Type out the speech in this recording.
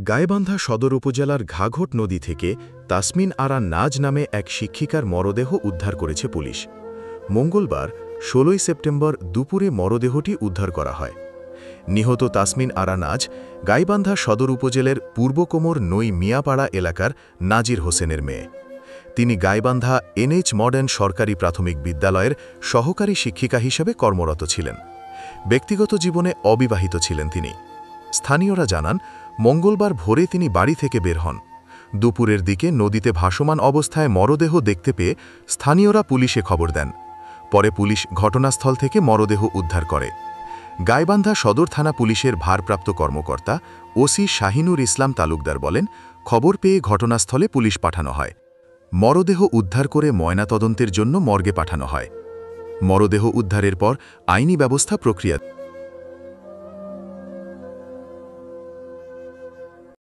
গাইবান্ধা সদর উপজেলার ঘাঘট নদী থেকে তাসমিন আরা নাজ নামে এক শিক্ষিকার মরদেহ উদ্ধার করেছে পুলিশ। মঙ্গলবার ১৬ সেপ্টেম্বর দুপুরে মরদেহটি উদ্ধার করা হয়। নিহত তাসমিন আরা নাজ গাইবান্ধা সদর উপজেলার পূর্ব কোমর নই মিয়াপাড়া এলাকার নাজির হোসেনের মেয়ে। তিনি গাইবান্ধা এনএইচ মডার্ন সরকারি প্রাথমিক বিদ্যালয়ের সহকারী শিক্ষিকা হিসেবে কর্মরত ছিলেন। ব্যক্তিগত জীবনে অবিবাহিত ছিলেন তিনি। স্থানীয়রা জানান, মঙ্গলবার ভোরে তিনি বাড়ি থেকে বের হন। দুপুরের দিকে নদীতে ভাসমান অবস্থায় মরদেহ দেখতে পেয়ে স্থানীয়রা পুলিশে খবর দেন। পরে পুলিশ ঘটনাস্থল থেকে মরদেহ উদ্ধার করে। গাইবান্ধা সদর থানা পুলিশের ভারপ্রাপ্ত কর্মকর্তা ওসি শাহিনুর ইসলাম তালুকদার বলেন, খবর পেয়ে ঘটনাস্থলে পুলিশ পাঠানো হয়। মরদেহ উদ্ধার করে ময়নাতদন্তের জন্য মর্গে পাঠানো হয়। মরদেহ উদ্ধারের পর আইনি ব্যবস্থা প্রক্রিয়া